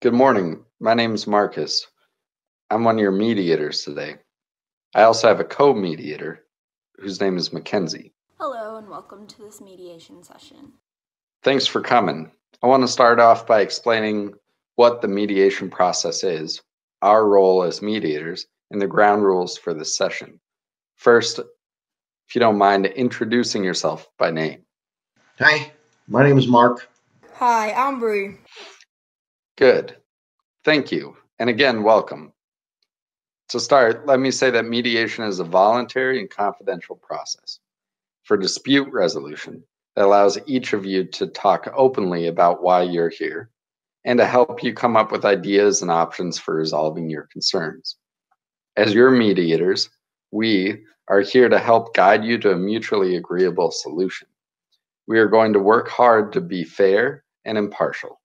Good morning. My name is Marcus. I'm one of your mediators today. I also have a co-mediator whose name is Mackenzie. Hello and welcome to this mediation session. Thanks for coming. I want to start off by explaining what the mediation process is, our role as mediators, and the ground rules for this session. First, if you don't mind introducing yourself by name. Hi, my name is Mark. Hi, I'm Bree. Good. Thank you. And again, welcome. To start, let me say that mediation is a voluntary and confidential process for dispute resolution that allows each of you to talk openly about why you're here and to help you come up with ideas and options for resolving your concerns. As your mediators, we are here to help guide you to a mutually agreeable solution. We are going to work hard to be fair and impartial.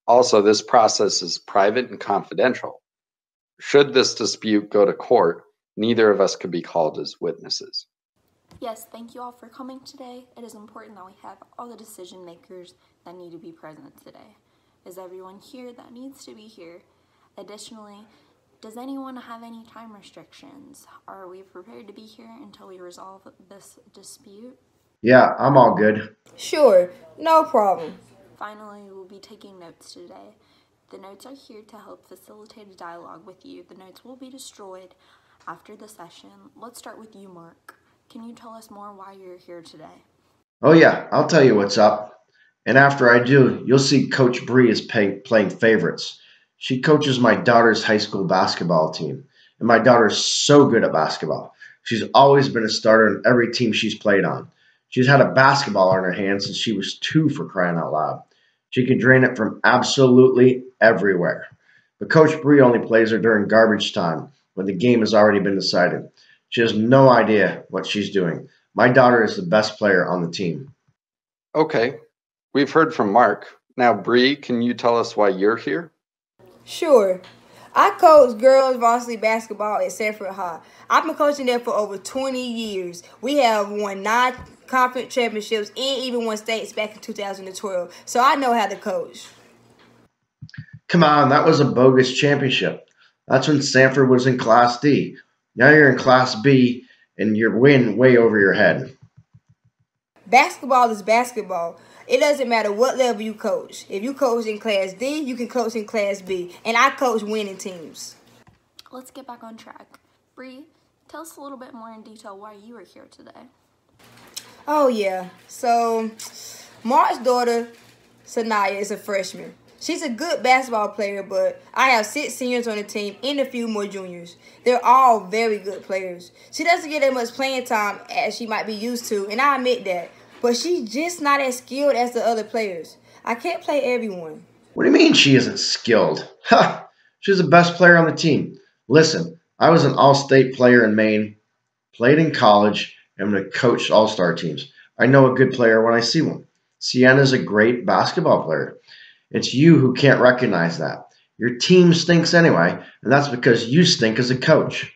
Also, this process is private and confidential. Should this dispute go to court, neither of us could be called as witnesses. Yes, thank you all for coming today. It is important that we have all the decision makers that need to be present today. Is everyone here that needs to be here? Additionally, does anyone have any time restrictions? Are we prepared to be here until we resolve this dispute? Yeah, I'm all good. Sure, no problem. Finally, we'll be taking notes today. The notes are here to help facilitate a dialogue with you. The notes will be destroyed after the session. Let's start with you, Mark. Can you tell us more why you're here today? Oh yeah, I'll tell you what's up. And after I do, you'll see Coach Bree is playing favorites. She coaches my daughter's high school basketball team, and my daughter's so good at basketball. She's always been a starter in every team she's played on. She's had a basketball in her hand since she was 2 for crying out loud. She can drain it from absolutely everywhere. But Coach Bree only plays her during garbage time when the game has already been decided. She has no idea what she's doing. My daughter is the best player on the team. Okay, we've heard from Mark. Now, Bree, can you tell us why you're here? Sure. I coach girls varsity basketball at Sanford High. I've been coaching there for over 20 years. We have won 9 conference championships and even won states back in 2012. So I know how to coach. Come on, that was a bogus championship. That's when Sanford was in Class D. Now you're in Class B, and you're winning way over your head. Basketball is basketball. It doesn't matter what level you coach. If you coach in Class D, you can coach in Class B. And I coach winning teams. Let's get back on track. Bree, tell us a little bit more in detail why you are here today. Oh, yeah. So, Mark's daughter, Sanaya, is a freshman. She's a good basketball player, but I have 6 seniors on the team and a few more juniors. They're all very good players. She doesn't get as much playing time as she might be used to, and I admit that. But she's just not as skilled as the other players. I can't play everyone. What do you mean she isn't skilled? Ha! She's the best player on the team. Listen, I was an all-state player in Maine, played in college, and coached all-star teams. I know a good player when I see one. Sienna's a great basketball player. It's you who can't recognize that. Your team stinks anyway, and that's because you stink as a coach.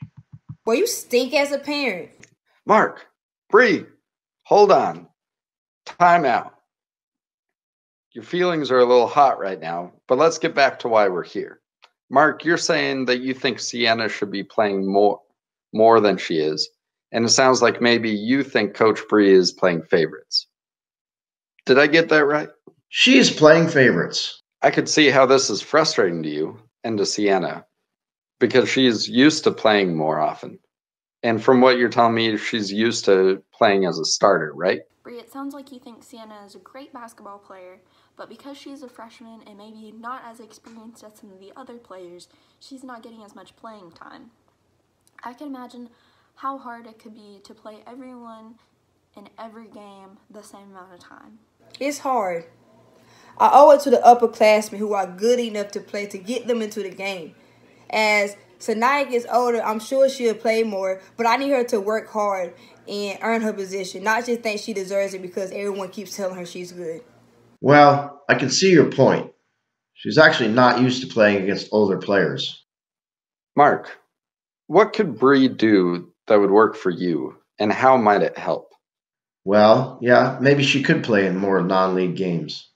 Well, you stink as a parent. Mark, Bree, hold on. Time out. Your feelings are a little hot right now, but let's get back to why we're here. Mark, you're saying that you think Sienna should be playing more than she is, and it sounds like maybe you think Coach Bree is playing favorites. Did I get that right? She's playing favorites. I could see how this is frustrating to you and to Sienna because she's used to playing more often. And from what you're telling me, she's used to playing as a starter, right? Bree, it sounds like you think Sienna is a great basketball player, but because she's a freshman and maybe not as experienced as some of the other players, she's not getting as much playing time. I can imagine how hard it could be to play everyone in every game the same amount of time. It's hard. I owe it to the upperclassmen who are good enough to play to get them into the game. As Sanaya gets older, I'm sure she'll play more, but I need her to work hard and earn her position, not just think she deserves it because everyone keeps telling her she's good. Well, I can see your point. She's actually not used to playing against older players. Mark, what could Bree do that would work for you, and how might it help? Well, yeah, maybe she could play in more non-league games.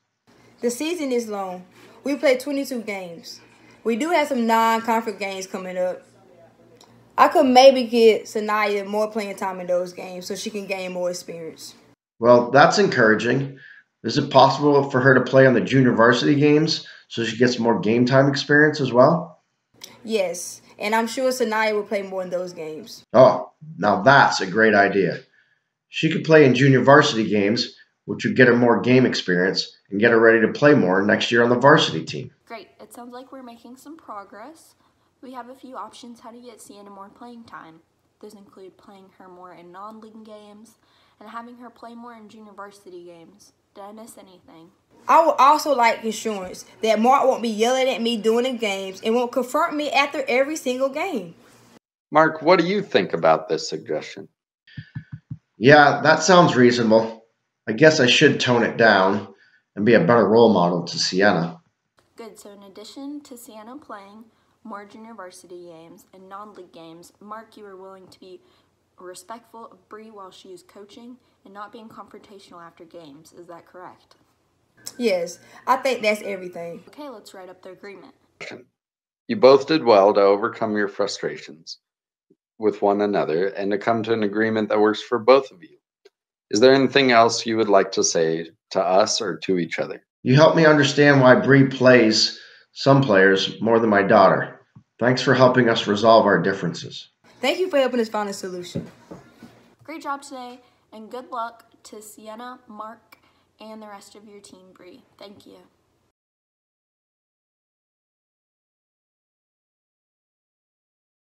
The season is long. We play 22 games. We do have some non-conference games coming up. I could maybe get Sanaya more playing time in those games so she can gain more experience. Well, that's encouraging. Is it possible for her to play on the junior varsity games so she gets more game time experience as well? Yes, and I'm sure Sanaya will play more in those games. Oh, now that's a great idea. She could play in junior varsity games, which would get her more game experience and get her ready to play more next year on the varsity team. Great, it sounds like we're making some progress. We have a few options how to get Sienna more playing time. Those include playing her more in non-league games and having her play more in junior varsity games. Did I miss anything? I would also like assurance that Mark won't be yelling at me during the games and won't confront me after every single game. Mark, what do you think about this suggestion? Yeah, that sounds reasonable. I guess I should tone it down and be a better role model to Sienna. Good, so in addition to Sienna playing more junior varsity games and non-league games, Mark, you are willing to be respectful of Bree while she is coaching and not being confrontational after games. Is that correct? Yes, I think that's everything. Okay, let's write up the agreement. You both did well to overcome your frustrations with one another and to come to an agreement that works for both of you. Is there anything else you would like to say to us or to each other? You helped me understand why Bree plays some players more than my daughter. Thanks for helping us resolve our differences. Thank you for helping us find a solution. Great job today, and good luck to Sienna, Mark, and the rest of your team, Bree. Thank you.